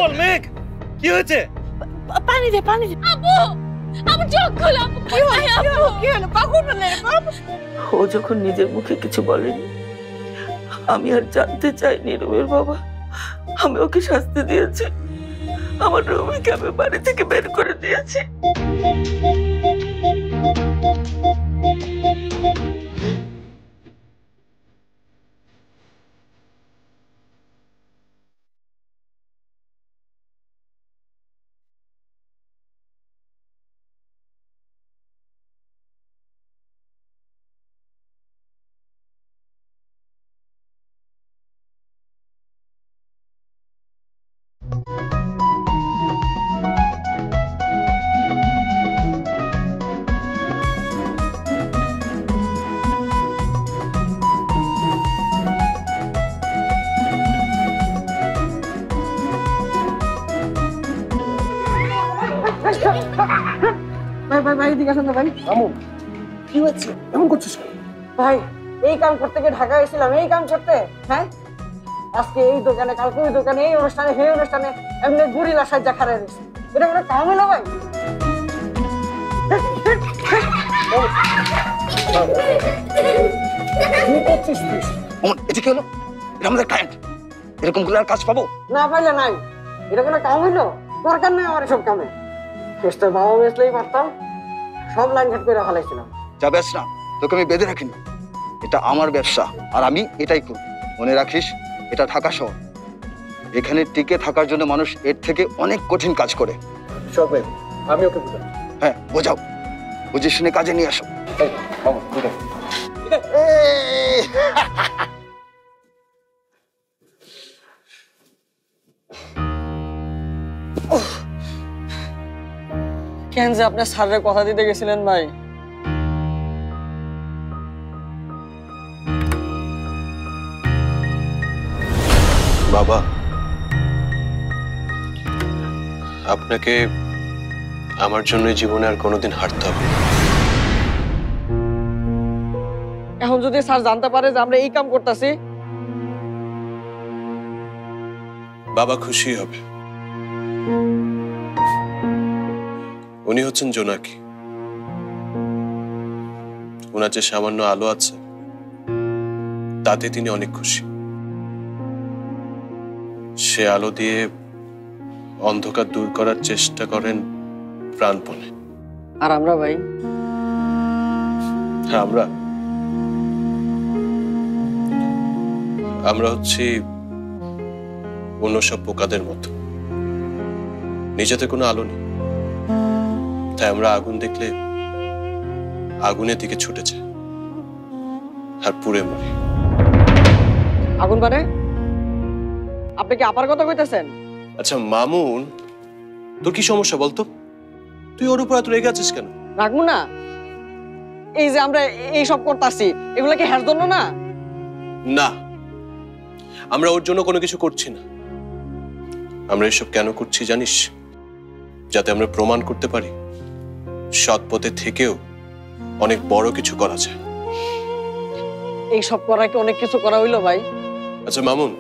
বল মেঘ, কি হয়েছে? পানি দে, পানি দে। আব্বু, আমার চোখ খোলা। কি হলো? কি হলো? পাগল বলে ও যখন নিজের মুখে কিছু বলেনি, আমি আর জানতে চাইনি। রুমের বাবা, আমি ওকে শাস্তি দিয়েছি। আমার রুমিকে আমি বাড়ি থেকে বের করে দিয়েছি। ভাই ভাই ভাই, এদিকে আসেন না ভাই। আমু, কি হয়েছে? এমন করছিস? ভাই, এই কাম করতে গিয়ে ঢাকা এসেছিলাম, এই কাম করতে। হ্যাঁ, আজকে এই দোকানে, কালকে ওই দোকানে, এই অনুষ্ঠানে, সেই অনুষ্ঠানে এমনি গুড়িলা সাজ্জা খারাই রয়েছে। এটা কোনো কাম হলো ভাই? কি করছিস তুই? অমন, এদিকে হলো, এটা আমাদের ক্লায়েন্ট। এরকম গুলো আর কাজ পাবো না পাইলে নাই। এটা কোনো কাম হইলো? দরকার নেই আমার এসব কামে। তোর বাবা বেসলেই পারতাম, সব লাইন ঘাট করে ফেলাইছিলাম। যা বেশ না, তোকে আমি বেঁধে রাখিনি। এটা আমার ব্যবসা আর আমি এটাই করব। মনে রাখিস, এটা ঢাকা শহর। এখানে টিকে থাকার জন্য মানুষ এর থেকে অনেক কঠিন কাজ করে। সব ভাই, আমি ওকে বুঝাই। হ্যাঁ, বোঝাও, বুঝে শুনে কাজে নিয়ে আসো। কেন যে আপনার স্যারের কথা দিতে গেছিলেন ভাই? বাবা, আপনাকে আমার জন্য জীবনে আর কোনোদিন হারতে হবে। এখন যদি স্যার জানতে পারে যে আমরা এই কাম করতেছি? বাবা খুশি হবে। উনি হচ্ছেন জোনাকি। ওনার যে সামান্য আলো আছে তাতে তিনি অনেক খুশি। সে আলো দিয়ে অন্ধকার দূর করার চেষ্টা করেন প্রাণপণে। আর আমরা ভাই? হ্যাঁ, আমরা হচ্ছি অন্য সব পোকাদের মতো। নিজেতে কোনো আলো নেই, তাই আমরা আগুন দেখলে আগুনের দিকে ছুটে যাই আর পুড়ে মরি। আগুন মানে? আপনি কি আপার কথা কইতেছেন? আচ্ছা মামুন, তোর কি সমস্যা বলতো? তুই ওর উপর এত রেগে আছিস কেন? রাখবো না? এই যে আমরা এই সব করতেছি, এগুলা কি হ্যার জন্য না? না, আমরা ওর জন্য কোনো কিছু করছি না। আমরা এসব কেন করছি জানিস? যাতে আমরা প্রমাণ করতে পারি সৎ পথে থেকেও অনেক বড় কিছু করা যায়। এই সব করা কি অনেক কিছু করা হইলো ভাই? আচ্ছা মামুন,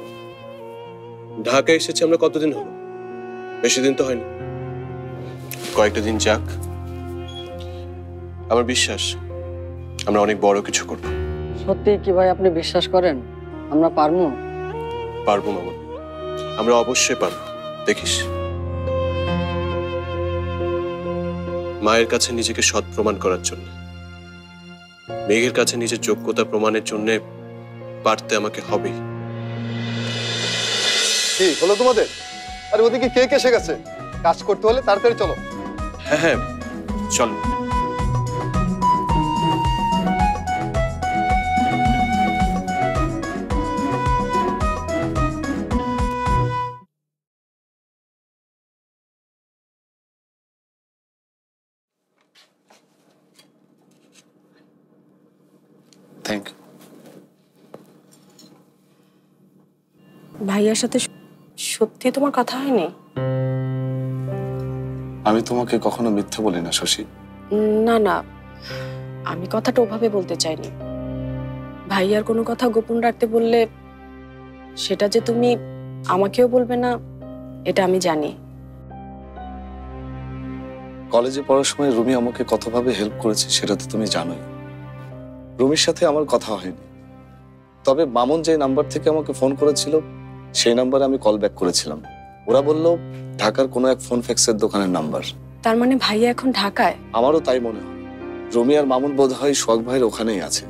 ঢাকায় এসেছি আমরা কতদিন হলো? বেশি দিন তো হয়নি। কয়েকটা দিন যাক, আমার বিশ্বাস আমরা অনেক বড় কিছু করব। সত্যি কি ভাই আপনি বিশ্বাস করেন আমরা পারবো? পারবো মামুন, আমরা অবশ্যই পারবো। দেখিস, মায়ের কাছে নিজেকে সৎ প্রমাণ করার জন্য, মেঘের কাছে নিজের যোগ্যতা প্রমাণের জন্য পারতে আমাকে হবেই। কি হলো তোমাদের? আরে ওদিকে কে এসে গেছে? কাজ করতে হলে তাড়াতাড়ি চলো। হ্যাঁ হ্যাঁ, চলো। Thank you. ভাইয়ার সাথে সত্যি তোমার কথা হয়নি? আমি তোমাকে কখনো মিথ্যে বলি না শশী। না না, আমি কথাটা ওভাবে বলতে চাইনি। ভাইয়ার কোনো কথা গোপন রাখতে বললে সেটা যে তুমি আমাকেও বলবে না এটা আমি জানি। কলেজে পড়ার সময় রুমি আমাকে কতভাবে হেল্প করেছে সেটা তো তুমি জানোই। রুমির সাথে আমার কথা হয়নি, তবে মামুন যে নাম্বার থেকে আমাকে ফোন করেছিল সেই নাম্বারে আমি কল ব্যাক করেছিলাম। ওরা বলল ঢাকার কোনো এক ফোন ফ্যাক্সের দোকানের নাম্বার। তার মানে ভাইয়া এখন ঢাকায়? আমারও তাই মনে হয়। রুমি আর মামুন বোধ হয় সোহাগ ভাইয়ের ওখানেই আছে।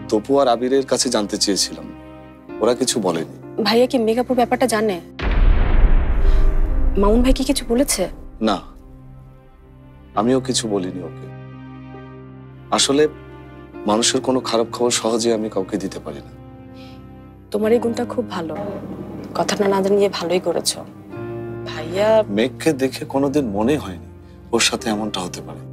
তপু আর আবিরের কাছে জানতে চেয়েছিলাম, ওরা কিছু বলেনি। ভাইয়া কি মেঘাপুর ব্যাপারটা জানে? মামুন ভাই কি কিছু বলেছে? না, আমিও কিছু বলিনি ওকে। আসলে মানুষের কোনো খারাপ খবর সহজে আমি কাউকে দিতে পারি না। তোমার এই গুণটা খুব ভালো, কথাটা না জানিয়ে ভালোই করেছো। ভাইয়া মেঘকে দেখে কোনোদিন মনে হয়নি ওর সাথে এমনটা হতে পারে।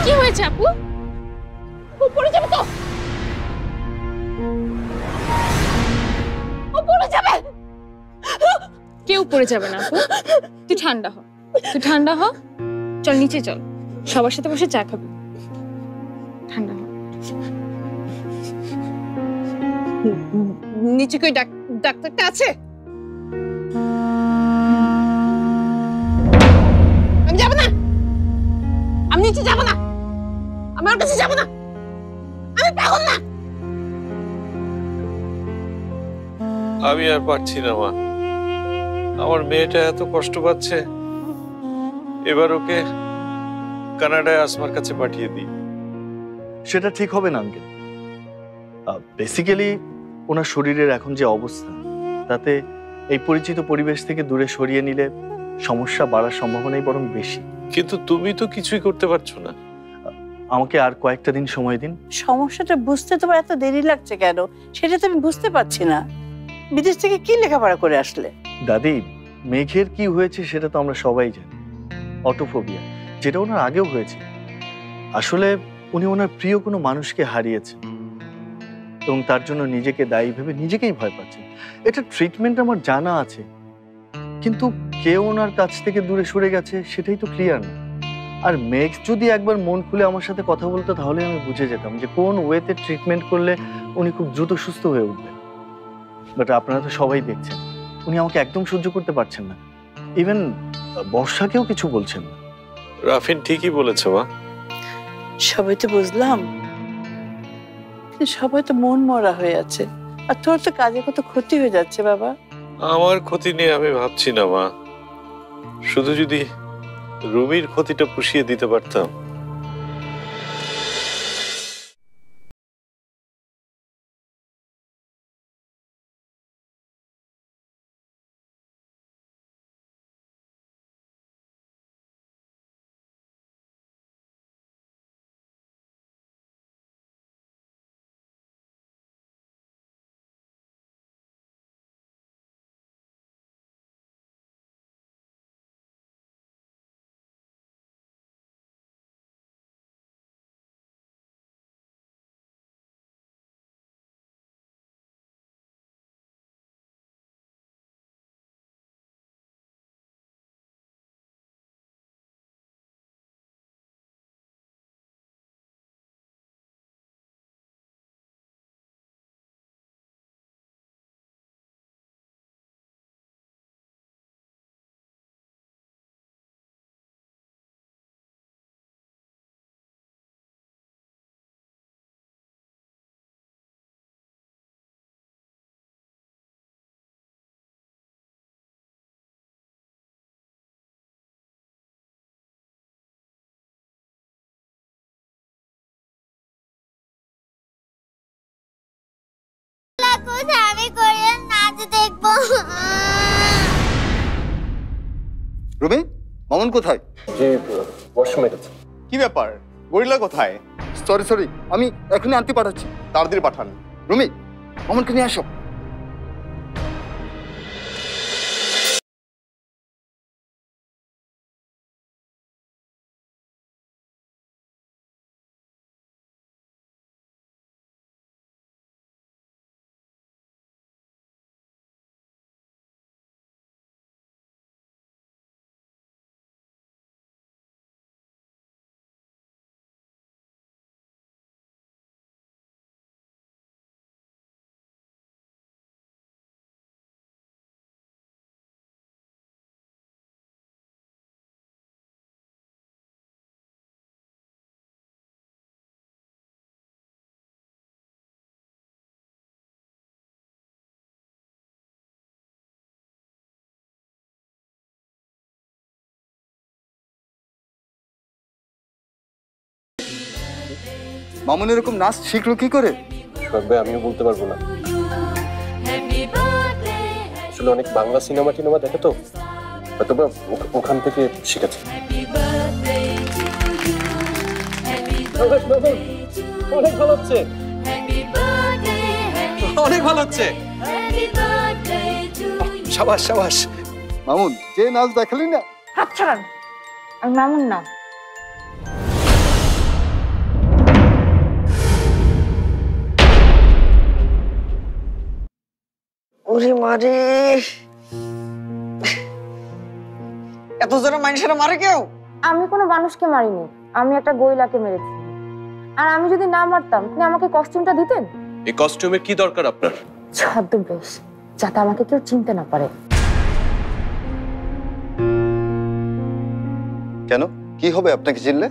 কি হয়েছে আপু? ও পড়ে যাবে তো, ও পড়ে যাবে। কেউ পড়ে যাবে না আপু, তুই ঠান্ডা হ, তুই ঠান্ডা হ। চল নিচে চল, সবার সাথে বসে চা খাবি। ঠান্ডা হ। নিচে কই ডাক্তারটা আছে? আমি যাব না, আমি নিচে যাব না, আমার কাছে যাব না, আমি পাগল না। আমি আর পারছি না মা, আমার মেয়েটা এত কষ্ট পাচ্ছে, এবার ওকে কানাডায় আসমার কাছে পাঠিয়ে দিই। সেটা ঠিক হবে না আঙ্কেল। বেসিক্যালি ওনার শরীরের এখন যে অবস্থা, তাতে এই পরিচিত পরিবেশ থেকে দূরে সরিয়ে নিলে সমস্যা বাড়ার সম্ভাবনাই বরং বেশি। কিন্তু তুমি তো কিছুই করতে পারছো না। আমাকে আর কয়েকটা দিন সময় দিন। সমস্যাটা বুঝতে তোমার এত দেরি লাগছে কেন, সেটা তো আমি বুঝতে পারছি না। বিদেশ থেকে কি লেখাপড়া করে আসলে? দাদি, মেঘের কি হয়েছে সেটা তো আমরা সবাই জানি, অটোফোবিয়া, যেটা ওনার আগেও হয়েছে। আসলে উনি ওনার প্রিয় কোনো মানুষকে হারিয়েছেন এবং তার জন্য নিজেকে দায়ী ভেবে নিজেকেই ভয় পাচ্ছেন। এটা ট্রিটমেন্ট আমার জানা আছে, কিন্তু কেউ ওনার কাছ থেকে দূরে সরে গেছে সেটাই তো ক্লিয়ার না। আর মেঘ যদি একবার মন খুলে আমার সাথে কথা বলতো তাহলে আমি বুঝে যেতাম যে কোন ওয়েতে ট্রিটমেন্ট করলে উনি খুব দ্রুত সুস্থ হয়ে উঠবেন। বাট আপনারা তো সবাই দেখছেন উনি আমাকে একদম সহ্য করতে পারছেন না, ইভেন বর্ষাকেও কিছু বলছেন না। রাফিন ঠিকই বলেছে মা। সবাই তো বুঝলাম, সবাই তো মন মরা হয়ে আছে, আর তোর তো কাজে কত ক্ষতি হয়ে যাচ্ছে বাবা। আমার ক্ষতি নিয়ে আমি ভাবছি না মা, শুধু যদি রুমির ক্ষতিটা পুষিয়ে দিতে পারতাম। রুমি, মামুন কোথায়? কি ব্যাপার, গরিলা কোথায়? সরি, আমি এখনই আনতে পাঠাচ্ছি। তাড়াতাড়ি পাঠান। রুমি, মামুনকে নিয়ে আসো। মামুন এরকম নাচ শিখলো কি করে? আমিও বলতে পারবো না, আসলে অনেক বাংলা সিনেমা দেখে তো, হয়তো ওখান থেকে শিখেছে। অনেক ভালো হচ্ছে, অনেক ভালো হচ্ছে। সাবাস সাবাস। মামুন, যে নাচ দেখালি না। হাত ছাড়ান, আমি মামুন না। ওরে মারে, এত জোরে মানুষেরা মারে কেউ? আমি কোনো মানুষকে মারিনি, আমি একটা গরিলাকে মেরেছি। আর আমি যদি না মারতাম আপনি আমাকে কস্টিউমটা দিতেন? এই কস্টিউমের কি দরকার আপনার? ছদ্মবেশ, যাতে আমাকে কেউ চিনতে না পারে। কেন, কি হবে আপনাকে চিনলে?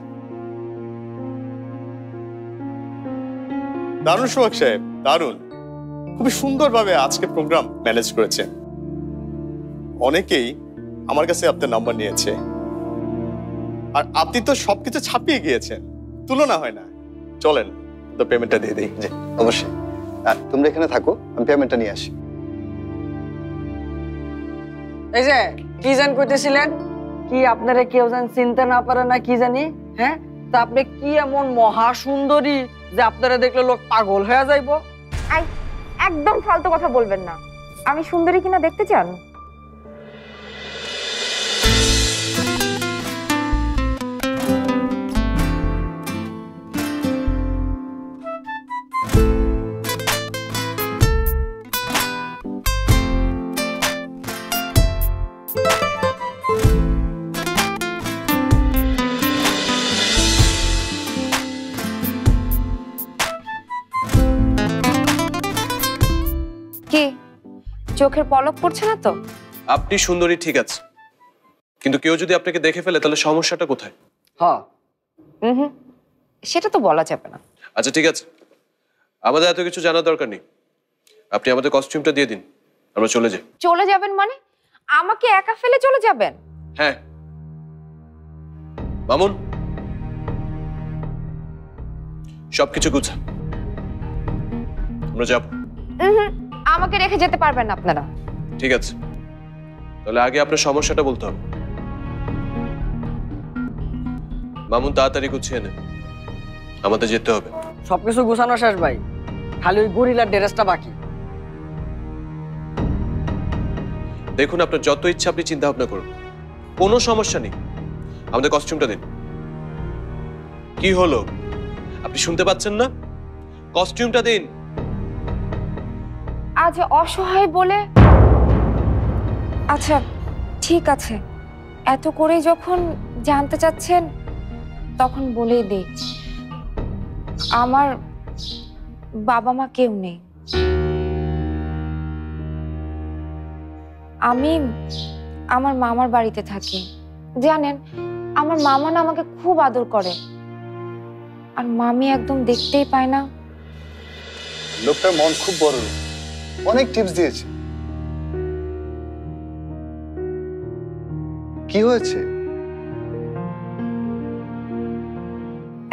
দারুণ সোহাগ সাহেব, দারুণ। খুবই সুন্দরভাবে আজকে প্রোগ্রাম ম্যানেজ করেছে। অনেকেই আমার কাছে আপনার নাম্বার নিয়েছে, আর আপনি তো সবকিছু ছাপিয়ে গিয়েছেন, তুলনা হয় না। চলেন তো পেমেন্টটা দিয়ে দিই। জি অবশ্যই, তোমরা এখানে থাকো, আমি পেমেন্টটা নিয়ে আসি। এই যে কি জান কইতেছিলেন, কি আপনারা কেউ জান চিনতে না পারে না কি জানি? হ্যাঁ, তা আপনি কি এমন মহা সুন্দরী যে আপনারা দেখলে লোক পাগল হয়ে যাইবো? একদম ফালতু কথা বলবেন না। আমি সুন্দরী কিনা দেখতে চান? কি চোখের পলক পড়ছে না তো? আপনি সুন্দরী ঠিক আছে, কিন্তু কেউ যদি আপনাকে দেখে ফেলে তাহলে সমস্যাটা কোথায়? হ্যাঁ, সেটা তো বলা যাবে না। আচ্ছা ঠিক আছে, আমাদের এত কিছু জানার দরকার নেই। আপনি আমাদের কস্টিউমটা দিয়ে দিন, আমরা চলে যাই। চলে যাবেন মানে? আমাকে একা ফেলে চলে যাবেন? হ্যাঁ মামুন, সবকিছু গুছা, আমরা যাব। আমাকে রেখে যেতে পারবেন না আপনারা। ঠিক আছে, তাহলে আগে আপনার সমস্যাটা বলতে হবে। মামুন তাড়াতাড়ি গুছিয়ে নেন, আমাদের যেতে হবে। সবকিছু গুছানো শেষ ভাই, খালি ওই গরিলার ড্রেসটা বাকি। দেখুন আপনার যত ইচ্ছা আপনি চিন্তা ভাবনা করুন, কোনো সমস্যা নেই। আমাদের কস্টিউমটা দিন। কি হলো, আপনি শুনতে পাচ্ছেন না? কস্টিউমটা দিন। আজ অসহায় বলে। আচ্ছা ঠিক আছে, এত করে যখন জানতে চাচ্ছেন তখন বলেই দেই, আমার বাবা মা কেউ নেই। আমি আমার মামার বাড়িতে থাকি। জানেন, আমার মামা না আমাকে খুব আদর করে, আর মামি একদম দেখতেই পায় না। লোকটার মন খুব বড়, অনেক টিপস দিয়েছে। কি হয়েছে?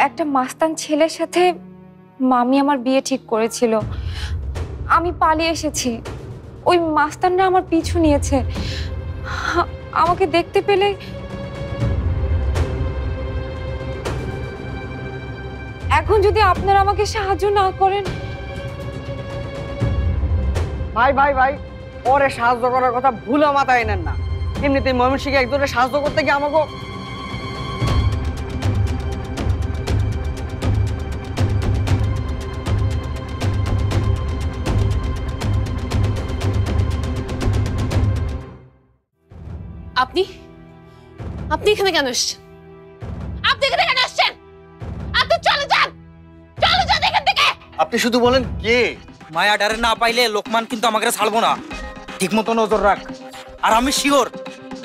একটা মাস্তান ছেলের সাথে মামি আমার বিয়ে ঠিক করেছিল। আমি পালিয়ে এসেছি, ওই মাস্তানরা আমার পিছু নিয়েছে। আমাকে দেখতে পেলে এখন যদি আপনারা আমাকে সাহায্য না করেন। ভাই ভাই ভাই, ওরে সাহায্য করার কথা ভুলে মাথায় নেন না। এমনিতে ময়মনসিংহে একজনের সাহায্য করতে গিয়ে আমাকে আপনি আপনি এখানে কেন এসেছেন? আপনি এখানে কেন এসেছেন? আপনি চলে যান, চলে যান এখান থেকে। আপনি শুধু বলেন কে? মায়া ডারে না পাইলে লোকমান কিন্তু আমাকে ছাড়বো না। ঠিক মতো নজর রাখ। আর আমি শিওর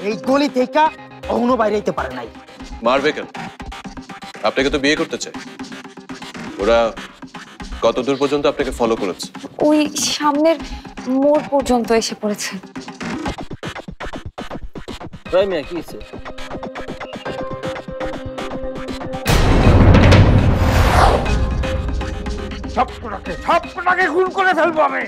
এই গলি থেকে কখনো বাইরে যেতে পারে নাই। মারবে কেন? আপনাকে তো বিয়ে করতে চাই। ওরা কত দূর পর্যন্ত আপনাকে ফলো করেছে? ওই সামনের মোড় পর্যন্ত এসে পড়েছে। রাইমিয়া কি হইছে? সবটাকে খুন করে ফেলবো আমি।